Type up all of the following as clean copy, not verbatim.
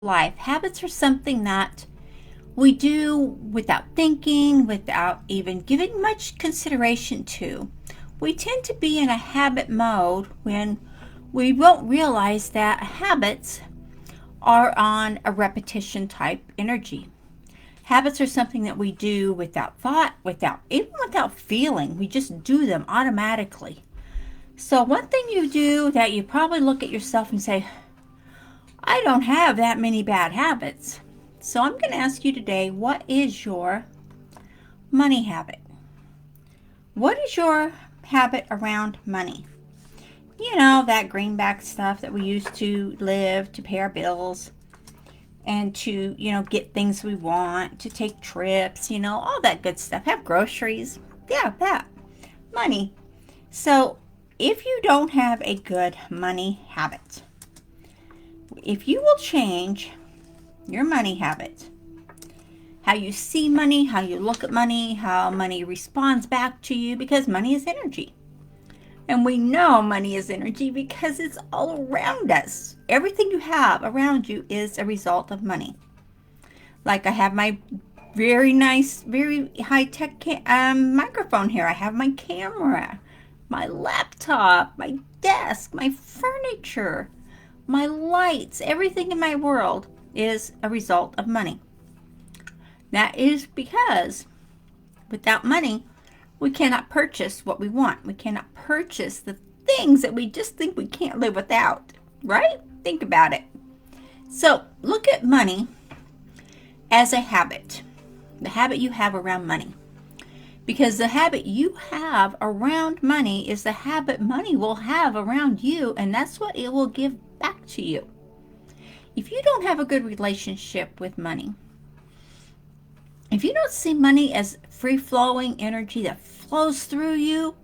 life. Habits are something that we do without thinking, without even giving much consideration to. We tend to be in a habit mode when we won't realize that habits are on a repetition type energy. Habits are something that we do without thought, without feeling. We just do them automatically. So one thing you do that you probably look at yourself and say, I don't have that many bad habits. So I'm going to ask you today, what is your money habit? What is your habit around money? You know, that greenback stuff that we use to live, to pay our bills, and to, get things we want, to take trips, all that good stuff. Have groceries. Yeah, that. Money. So if you don't have a good money habit, if you will change your money habit, how you see money, how you look at money, how money responds back to you, because money is energy. And we know money is energy because it's all around us. Everything you have around you is a result of money. Like I have my very nice, very high-tech microphone here. I have my camera, my laptop, my desk, my furniture, my lights. Everything in my world is a result of money. That is because without money, we cannot purchase what we want. We cannot purchase the things that we just think we can't live without, right? Think about it. So look at money as a habit, the habit you have around money. Because the habit you have around money is the habit money will have around you, and that's what it will give back to you. If you don't have a good relationship with money, if you don't see money as free-flowing energy that flows through you,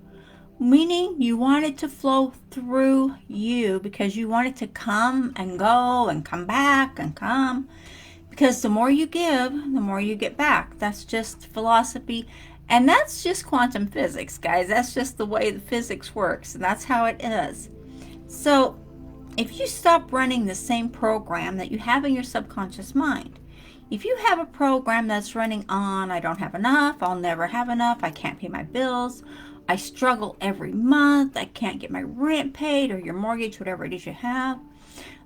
meaning you want it to flow through you because you want it to come and go and come back and come, because the more you give, the more you get back. That's just philosophy, and that's just quantum physics, guys. That's just the way the physics works, and that's how it is. So if you stop running the same program that you have in your subconscious mind, if you have a program that's running on, I don't have enough, I'll never have enough, I can't pay my bills, I struggle every month, I can't get my rent paid or your mortgage, whatever it is you have,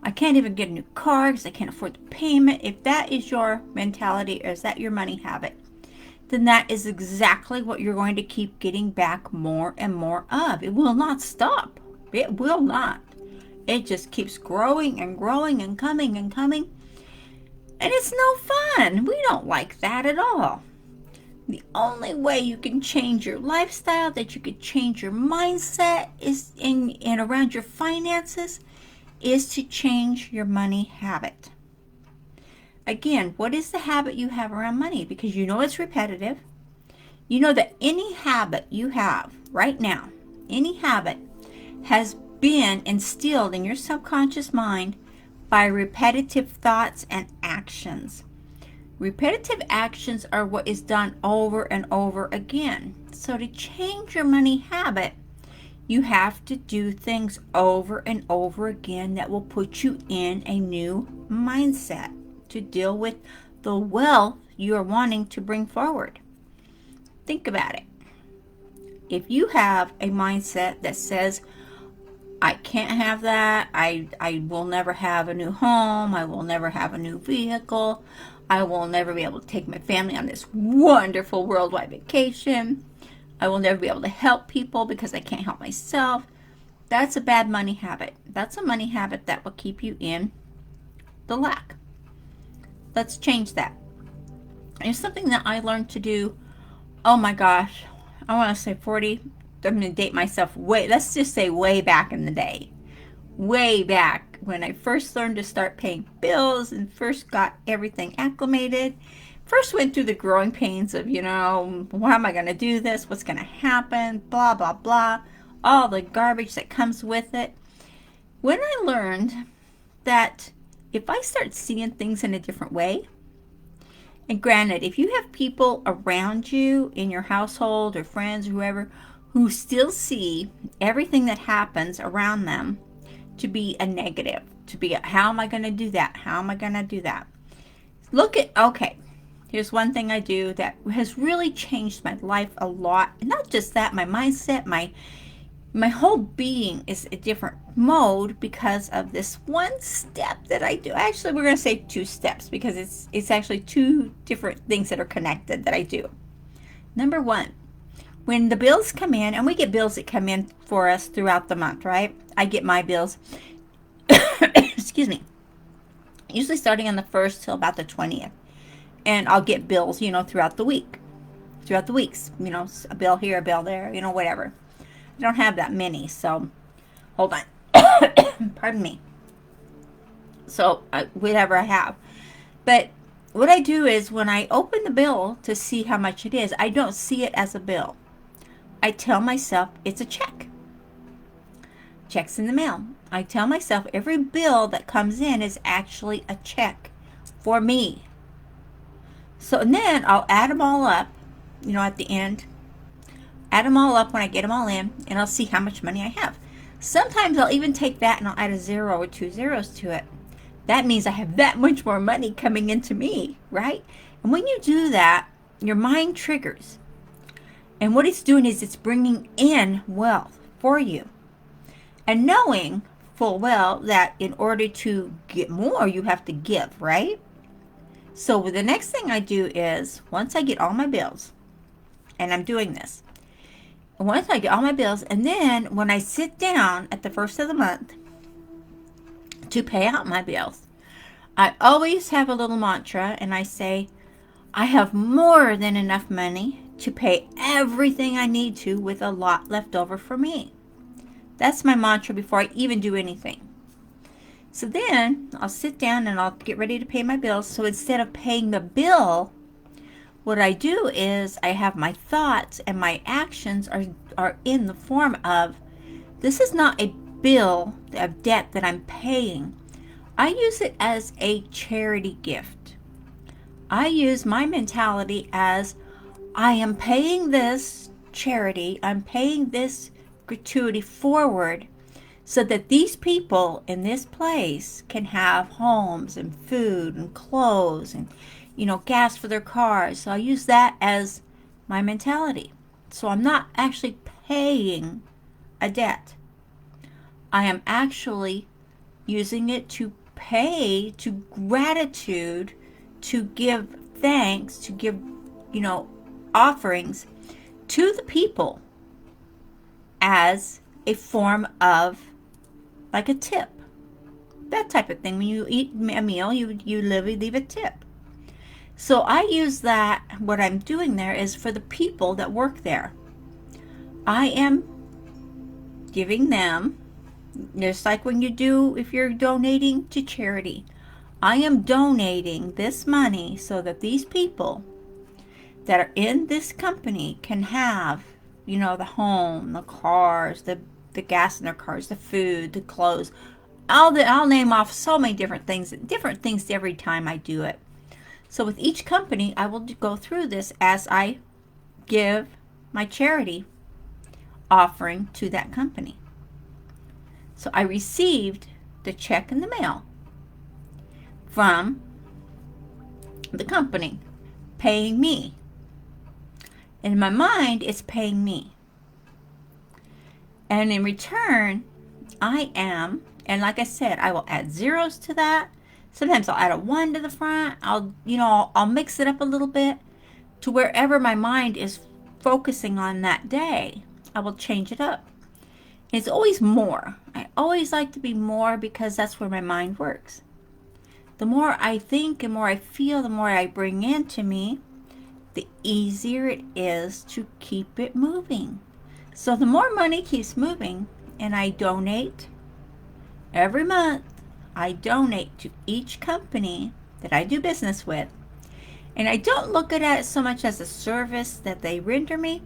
I can't even get a new car because I can't afford the payment. If that is your mentality, or is that your money habit, then that is exactly what you're going to keep getting back more and more of. It will not stop. It will not. It just keeps growing and growing and coming and coming. And it's no fun. We don't like that at all. The only way you can change your lifestyle, that you can change your mindset is and around your finances, is to change your money habit. Again, what is the habit you have around money? Because you know it's repetitive. You know that any habit you have right now, any habit, has been instilled in your subconscious mind by repetitive thoughts and actions. Repetitive actions are what is done over and over again. So to change your money habit, you have to do things over and over again that will put you in a new mindset to deal with the wealth you are wanting to bring forward. Think about it. If you have a mindset that says, I can't have that, I will never have a new home, I will never have a new vehicle, I will never be able to take my family on this wonderful worldwide vacation, I will never be able to help people because I can't help myself, that's a bad money habit. That's a money habit that will keep you in the lack. Let's change that. It's something that I learned to do, oh my gosh, I want to say 40, I'm going to date myself let's just say way back in the day. Way back when I first learned to start paying bills and first got everything acclimated. First went through the growing pains of, how am I going to do this? What's going to happen? Blah, blah, blah. All the garbage that comes with it. When I learned that if I start seeing things in a different way, and granted, if you have people around you in your household or friends or whoever who still see everything that happens around them to be a negative, to be a, how am I going to do that? How am I going to do that? Look at, okay, here's one thing I do that has really changed my life a lot. And not just that, my mindset, my whole being is a different mode because of this one step that I do. Actually, we're going to say 2 steps because it's actually 2 different things that are connected that I do. Number 1, when the bills come in, and we get bills that come in for us throughout the month, right? I get my bills, excuse me, usually starting on the 1st till about the 20th. And I'll get bills, throughout the week, throughout the weeks, a bill here, a bill there, whatever. I don't have that many, so hold on. Pardon me. So whatever I have. But what I do is when I open the bill to see how much it is, I don't see it as a bill. I tell myself it's a check. Check's in the mail. I tell myself every bill that comes in is actually a check for me. So and then I'll add them all up, at the end. Add them all up when I get them all in, and I'll see how much money I have. Sometimes I'll even take that and I'll add a 0 or 2 zeros to it. That means I have that much more money coming into me, right? And when you do that, your mind triggers. And what it's doing is it's bringing in wealth for you. And knowing full well that in order to get more, you have to give, right? So the next thing I do is, once I get all my bills, and I'm doing this, once I get all my bills, and then when I sit down at the 1st of the month to pay out my bills, I always have a little mantra, and I say, I have more than enough money to pay everything I need to with a lot left over for me. That's my mantra before I even do anything. So then I'll sit down and I'll get ready to pay my bills. So instead of paying the bill, what I do is I have my thoughts and my actions are in the form of, this is not a bill of debt that I'm paying. I use it as a charity gift. I use my mentality as, I am paying this charity, I'm paying this gratuity forward so that these people in this place can have homes and food and clothes and, gas for their cars. So I use that as my mentality. So I'm not actually paying a debt. I am actually using it to pay, to gratitude, to give thanks, to give, offerings to the people as a form of like a tip. That type of thing. When you eat a meal, you leave a tip. So I use that, what I'm doing there is for the people that work there. I am giving them, just like when you do, if you're donating to charity, I am donating this money so that these people that are in this company can have, the home, the cars, the gas in their cars, the food, the clothes. I'll name off so many different things every time I do it. So with each company, I will go through this as I give my charity offering to that company. So I received the check in the mail from the company paying me. In my mind, it's paying me. And in return, I am, and like I said, I will add zeros to that. Sometimes I'll add a 1 to the front. I'll mix it up a little bit to wherever my mind is focusing on that day. I will change it up. It's always more. I always like to be more because that's where my mind works. The more I think and more I feel, the more I bring into me, the easier it is to keep it moving. So the more money keeps moving, and I donate every month, I donate to each company that I do business with. And I don't look at it so much as a service that they render me.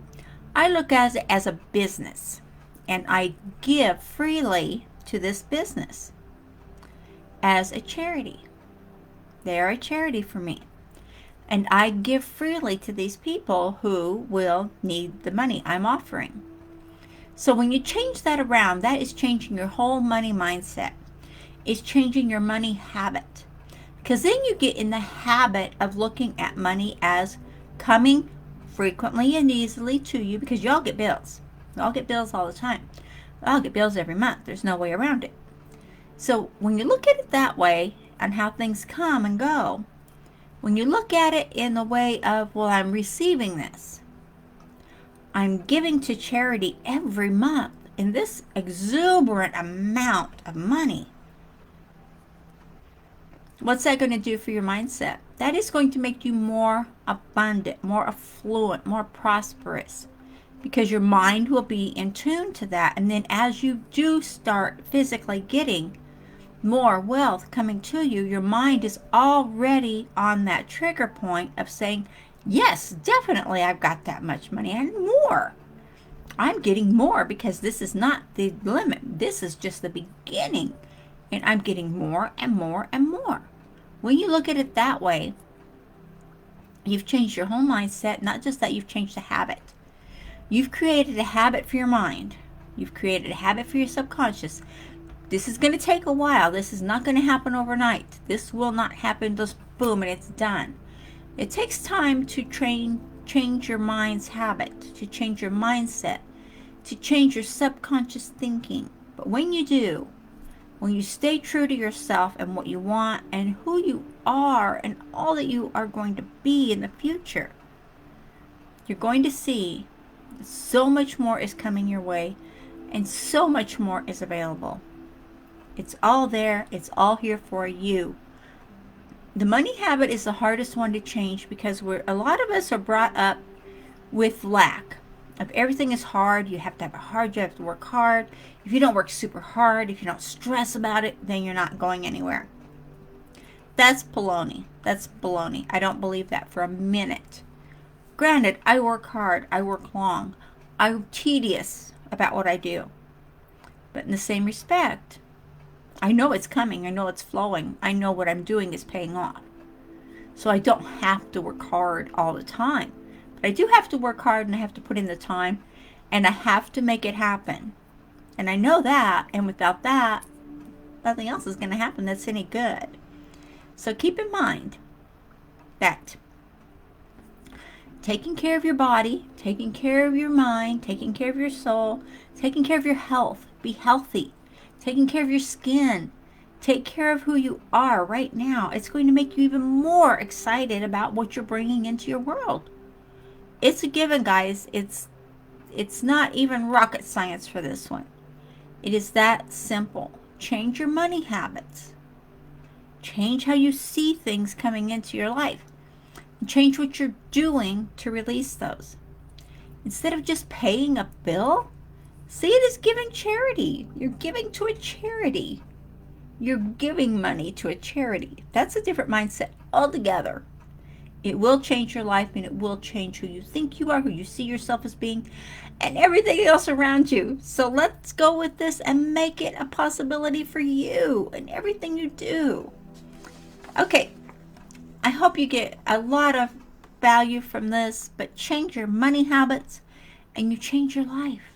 I look at it as a business. And I give freely to this business as a charity. They are a charity for me. And I give freely to these people who will need the money I'm offering. So when you change that around, that is changing your whole money mindset. It's changing your money habit. Because then you get in the habit of looking at money as coming frequently and easily to you, because y'all get bills. Y'all get bills all the time. Y'all get bills every month. There's no way around it. So when you look at it that way, and how things come and go, when you look at it in the way of, well, I'm receiving this, I'm giving to charity every month in this exuberant amount of money, what's that going to do for your mindset? That is going to make you more abundant, more affluent, more prosperous, because your mind will be in tune to that. And then as you do start physically getting more wealth coming to you, your mind is already on that trigger point of saying, yes, definitely I've got that much money and more. I'm getting more, because this is not the limit. This is just the beginning. And I'm getting more and more and more. When you look at it that way, you've changed your whole mindset. Not just that, you've changed the habit. You've created a habit for your mind. You've created a habit for your subconscious. This is going to take a while. This is not going to happen overnight. This will not happen just boom and it's done. It takes time to change your mind's habit, to change your mindset, to change your subconscious thinking. But when you do, when you stay true to yourself and what you want and who you are and all that you are going to be in the future, you're going to see so much more is coming your way and so much more is available. It's all there. It's all here for you. The money habit is the hardest one to change, because a lot of us are brought up with lack. If everything is hard, you have to have a hard job, you have to work hard. If you don't work super hard, if you don't stress about it, then you're not going anywhere. That's baloney. That's baloney. I don't believe that for a minute. Granted, I work hard. I work long. I'm tedious about what I do. But in the same respect, I know it's coming. I know it's flowing. I know what I'm doing is paying off. So I don't have to work hard all the time. But I do have to work hard, and I have to put in the time, and I have to make it happen. And I know that, and without that, nothing else is going to happen that's any good. So keep in mind that taking care of your body, taking care of your mind, taking care of your soul, taking care of your health, be healthy, taking care of your skin, take care of who you are right now. It's going to make you even more excited about what you're bringing into your world. It's a given, guys. It's not even rocket science for this one. It is that simple. Change your money habits. Change how you see things coming into your life. Change what you're doing to release those. Instead of just paying a bill, see it as giving charity. You're giving to a charity. You're giving money to a charity. That's a different mindset altogether. It will change your life, and it will change who you think you are, who you see yourself as being, and everything else around you. So let's go with this and make it a possibility for you and everything you do. Okay, I hope you get a lot of value from this, but change your money habits and you change your life.